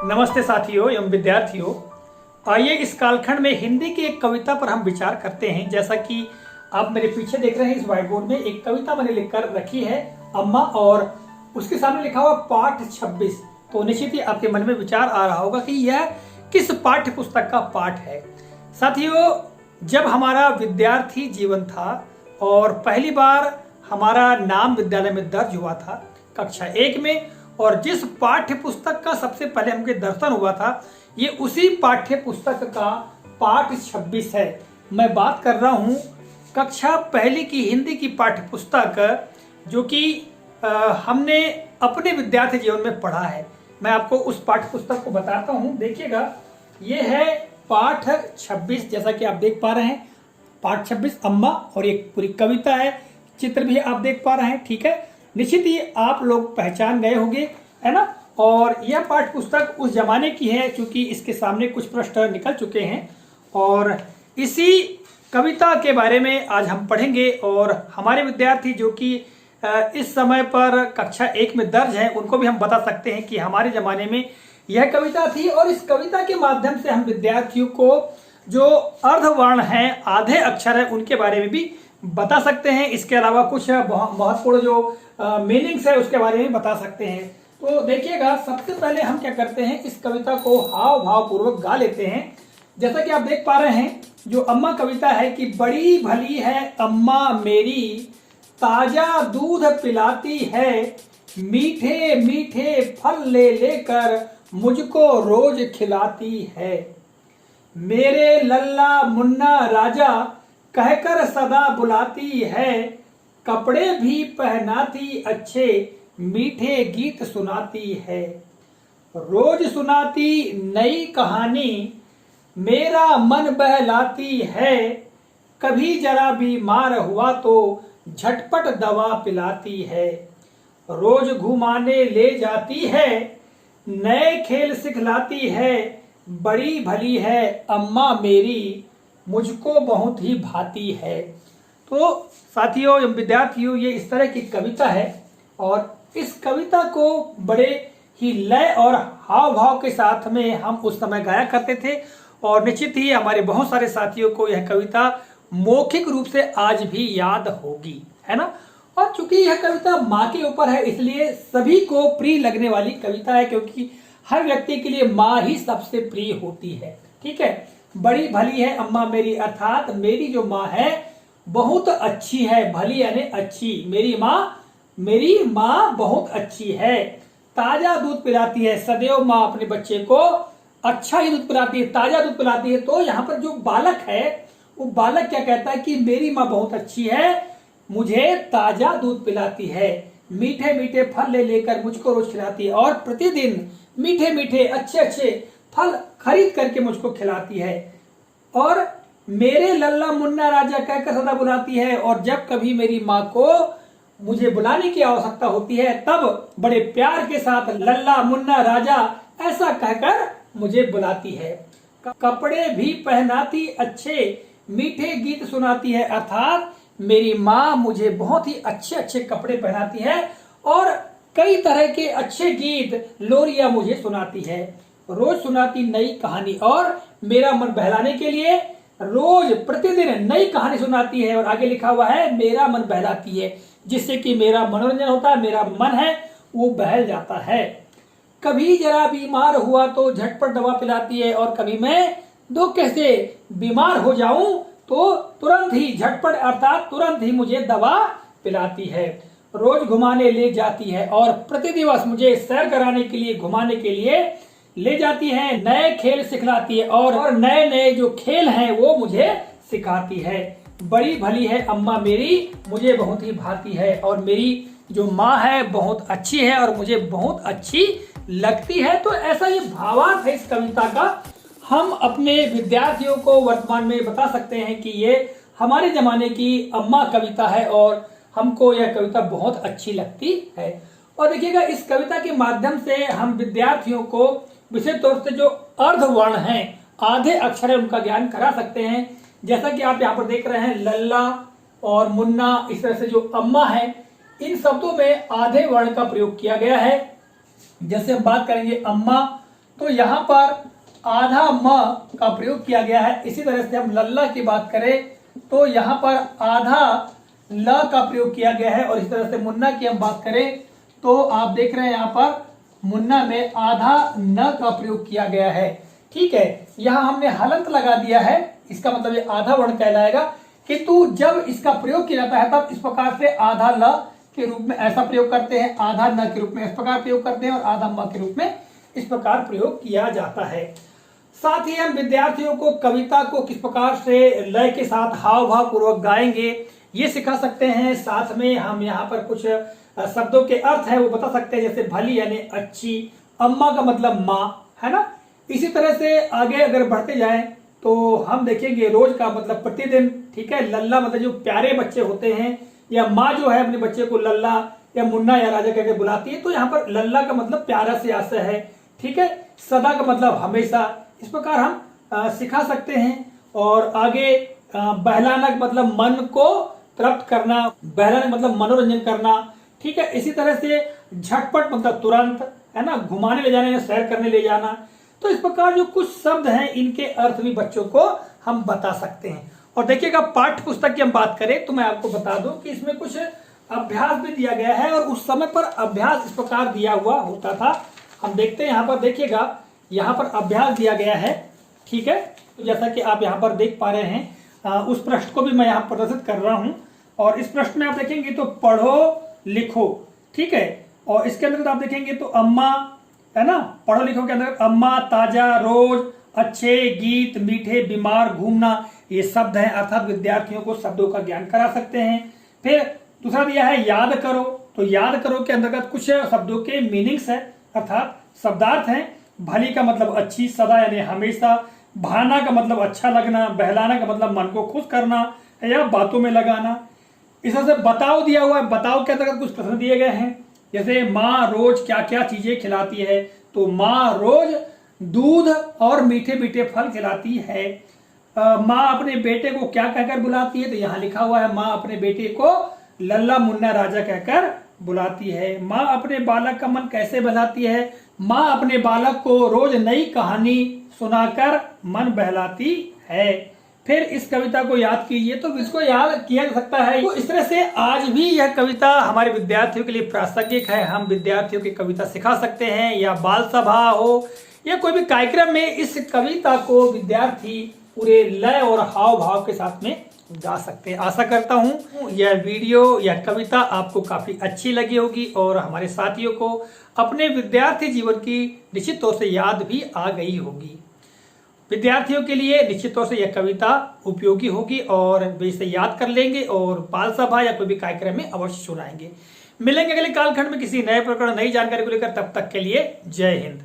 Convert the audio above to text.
नमस्ते साथियों एवं विद्यार्थियों। आइए इस कालखंड में हिंदी की एक कविता पर हम विचार करते हैं। जैसा कि आप मेरे पीछे देख रहे हैं, इस व्हाइट बोर्ड में एक कविता मैंने लिखकर रखी है अम्मा, और उसके सामने लिखा हुआ पाठ 26। तो निश्चित ही आपके मन में विचार आ रहा होगा कि यह किस पाठ्य पुस्तक का पाठ है। साथियों, जब हमारा विद्यार्थी जीवन था और पहली बार हमारा नाम विद्यालय में दर्ज हुआ था कक्षा 1 में, और जिस पाठ्य पुस्तक का सबसे पहले हमके दर्शन हुआ था, ये उसी पाठ्य पुस्तक का पाठ 26 है। मैं बात कर रहा हूँ कक्षा पहली की हिंदी की पाठ्य पुस्तक, जो कि हमने अपने विद्यार्थी जीवन में पढ़ा है। मैं आपको उस पाठ्य पुस्तक को बताता हूँ। देखिएगा, ये है पाठ 26, जैसा कि आप देख पा रहे हैं, पाठ 26 अम्मा, और एक पूरी कविता है, चित्र भी आप देख पा रहे हैं। ठीक है, निश्चित ही आप लोग पहचान गए होंगे, है ना। और यह पाठ्य पुस्तक उस जमाने की है, क्योंकि इसके सामने कुछ पृष्ठ निकल चुके हैं, और इसी कविता के बारे में आज हम पढ़ेंगे। और हमारे विद्यार्थी जो कि इस समय पर कक्षा 1 में दर्ज है, उनको भी हम बता सकते हैं कि हमारे जमाने में यह कविता थी। और इस कविता के माध्यम से हम विद्यार्थियों को जो अर्धवर्ण हैं, आधे अक्षर है, उनके बारे में भी बता सकते हैं। इसके अलावा कुछ महत्वपूर्ण जो मीनिंग्स है उसके बारे में बता सकते हैं। तो देखिएगा, सबसे पहले हम क्या करते हैं, इस कविता को हाव भाव पूर्वक गा लेते हैं। जैसा कि आप देख पा रहे हैं, जो अम्मा कविता है कि बड़ी भली है अम्मा मेरी, ताजा दूध पिलाती है, मीठे मीठे फल ले लेकर मुझको रोज खिलाती है। मेरे लल्ला मुन्ना राजा कहकर सदा बुलाती है, कपड़े भी पहनाती अच्छे, मीठे गीत सुनाती है। रोज सुनाती नई कहानी, मेरा मन बहलाती है, कभी जरा बीमार हुआ तो झटपट दवा पिलाती है। रोज घुमाने ले जाती है, नए खेल सिखलाती है, बड़ी भली है अम्मा मेरी, मुझको बहुत ही भाती है। तो साथियों एवं विद्यार्थियों, ये इस तरह की कविता है, और इस कविता को बड़े ही लय और हाव भाव के साथ में हम उस समय गाया करते थे। और निश्चित ही हमारे बहुत सारे साथियों को यह कविता मौखिक रूप से आज भी याद होगी, है ना। और चूंकि यह कविता माँ के ऊपर है, इसलिए सभी को प्रिय लगने वाली कविता है, क्योंकि हर व्यक्ति के लिए माँ ही सबसे प्रिय होती है। ठीक है, बड़ी भली है अम्मा मेरी, अर्थात मेरी जो माँ है बहुत अच्छी है। भली यानी अच्छी, मेरी माँ बहुत अच्छी है। ताजा दूध पिलाती है, सदैव माँ अपने बच्चे को अच्छा ही दूध पिलाती है, ताजा दूध पिलाती है। तो यहाँ पर जो बालक है, वो बालक क्या कहता है कि मेरी माँ बहुत अच्छी है, मुझे ताजा दूध पिलाती है, मीठे मीठे फल ले लेकर मुझको रोज खिलाती है, और प्रतिदिन मीठे मीठे अच्छे अच्छे फल खरीद करके मुझको खिलाती है। और मेरे लल्ला मुन्ना राजा कहकर सदा बुलाती है, और जब कभी मेरी माँ को मुझे बुलाने की आवश्यकता होती है, तब बड़े प्यार के साथ लल्ला मुन्ना राजा ऐसा कहकर मुझे बुलाती है। कपड़े भी पहनाती अच्छे, मीठे गीत सुनाती है, अर्थात मेरी माँ मुझे बहुत ही अच्छे अच्छे कपड़े पहनाती है, और कई तरह के अच्छे गीत लोरिया मुझे सुनाती है। रोज सुनाती नई कहानी, और मेरा मन बहलाने के लिए रोज प्रतिदिन नई कहानी सुनाती है। और आगे लिखा हुआ है मेरा मन बहलाती है, जिससे कि मेरा मनोरंजन होता है, मेरा मन है वो बहल जाता है। कभी जरा बीमार हुआ तो झटपट दवा पिलाती है, और कभी मैं धोखे से बीमार हो जाऊं तो तुरंत ही झटपट अर्थात तुरंत ही मुझे दवा पिलाती है। रोज घुमाने ले जाती है, और प्रतिदिवस मुझे सैर कराने के लिए, घुमाने के लिए ले जाती है, नए खेल सिखलाती है, और नए नए जो खेल हैं वो मुझे सिखाती है। बड़ी भली है अम्मा मेरी, मुझे बहुत ही भाती है, और मेरी जो माँ है बहुत अच्छी है और मुझे बहुत अच्छी लगती है। तो ऐसा ये भावार्थ है इस कविता का। हम अपने विद्यार्थियों को वर्तमान में बता सकते हैं कि ये हमारे जमाने की अम्मा कविता है, और हमको यह कविता बहुत अच्छी लगती है। और देखिएगा, इस कविता के माध्यम से हम विद्यार्थियों को विशेष तौर से जो अर्धवर्ण हैं, आधे अक्षर है, उनका ज्ञान करा सकते हैं। जैसा कि आप यहाँ पर देख रहे हैं, लल्ला और मुन्ना, इस तरह से जो अम्मा है, इन शब्दों में आधे वर्ण का प्रयोग किया गया है। जैसे हम बात करेंगे अम्मा, तो यहाँ पर आधा म का प्रयोग किया गया है। इसी तरह से हम लल्ला की बात करें तो यहाँ पर आधा ल का प्रयोग किया गया है। और इसी तरह से मुन्ना की हम बात करें तो आप देख रहे हैं यहाँ पर मुन्ना में आधा न का प्रयोग किया गया है। ठीक है, यहाँ हमने हलंत लगा दिया है, इसका मतलब ये आधा वर्ण कहलाएगा। किंतु जब इसका प्रयोग किया जाता है तब इस प्रकार से आधा ल के रूप में ऐसा प्रयोग करते हैं, आधा न के रूप में इस प्रकार प्रयोग करते हैं और आधा म के रूप में इस प्रकार प्रयोग किया जाता है। साथ ही हम विद्यार्थियों को कविता को किस प्रकार से लय के साथ हाव भाव पूर्वक गाएंगे ये सिखा सकते हैं। साथ में हम यहाँ पर कुछ शब्दों के अर्थ है वो बता सकते हैं, जैसे भली यानी अच्छी, अम्मा का मतलब माँ, है ना। इसी तरह से आगे अगर बढ़ते जाएं तो हम देखेंगे रोज का मतलब प्रतिदिन। ठीक है, लल्ला मतलब जो प्यारे बच्चे होते हैं, या माँ जो है अपने बच्चे को लल्ला या मुन्ना या राजा कहकर बुलाती है, तो यहाँ पर लल्ला का मतलब प्यारा से आशय है। ठीक है, सदा का मतलब हमेशा, इस प्रकार हम सिखा सकते हैं। और आगे बहलाना का मतलब मन को तृप्त करना, बहलाना मतलब मनोरंजन करना। ठीक है, इसी तरह से झटपट मतलब तुरंत, है ना, घुमाने ले जाना या सैर करने ले जाना। तो इस प्रकार जो कुछ शब्द हैं इनके अर्थ भी बच्चों को हम बता सकते हैं। और देखिएगा पाठ्य पुस्तक की हम बात करें तो मैं आपको बता दूं कि इसमें कुछ अभ्यास भी दिया गया है और उस समय पर अभ्यास इस प्रकार दिया हुआ होता था। हम देखते हैं यहाँ पर, देखिएगा यहाँ पर अभ्यास दिया गया है। ठीक है, तो जैसा कि आप यहाँ पर देख पा रहे हैं, उस प्रश्न को भी मैं यहाँ प्रदर्शित कर रहा हूँ। और इस प्रश्न में आप देखेंगे तो पढ़ो लिखो, ठीक है, और इसके अंदर आप देखेंगे तो अम्मा, है ना, पढ़ो लिखो के अंदर अम्मा, ताजा, रोज, अच्छे, गीत, मीठे, बीमार, घूमना, ये शब्द हैं। अर्थात विद्यार्थियों को शब्दों का ज्ञान करा सकते हैं। फिर दूसरा दिया है याद करो, तो याद करो के अंतर्गत कुछ शब्दों के मीनिंग्स है, अर्थात शब्दार्थ हैं। भली का मतलब अच्छी, सदा यानी हमेशा, भाना का मतलब अच्छा लगना, बहलाना का मतलब मन को खुश करना या बातों में लगाना। इस तरह से बताओ दिया हुआ है, बताओ के अंतर्गत कुछ प्रश्न दिए गए हैं, जैसे माँ रोज क्या क्या चीजें खिलाती है, तो माँ रोज दूध और मीठे मीठे फल खिलाती है। माँ अपने बेटे को क्या कहकर बुलाती है, तो यहाँ लिखा हुआ है माँ अपने बेटे को लल्ला मुन्ना राजा कहकर बुलाती है। माँ अपने बालक का मन कैसे बहलाती है, माँ अपने बालक को रोज नई कहानी सुनाकर मन बहलाती है। फिर इस कविता को याद कीजिए, तो इसको याद किया जा सकता है। तो इस तरह से आज भी यह कविता हमारे विद्यार्थियों के लिए प्रासंगिक है। हम विद्यार्थियों की कविता सिखा सकते हैं, या बाल सभा हो या कोई भी कार्यक्रम में इस कविता को विद्यार्थी पूरे लय और हाव भाव के साथ में गा सकते हैं। आशा करता हूं यह वीडियो या कविता आपको काफी अच्छी लगी होगी और हमारे साथियों को अपने विद्यार्थी जीवन की निश्चित तौर से याद भी आ गई होगी। विद्यार्थियों के लिए निश्चित तौर से यह कविता उपयोगी होगी और वे इसे याद कर लेंगे और बाल सभा या कोई भी कार्यक्रम में अवश्य सुनाएंगे। मिलेंगे अगले कालखंड में किसी नए प्रकरण, नई जानकारी को लेकर। तब तक के लिए जय हिंद।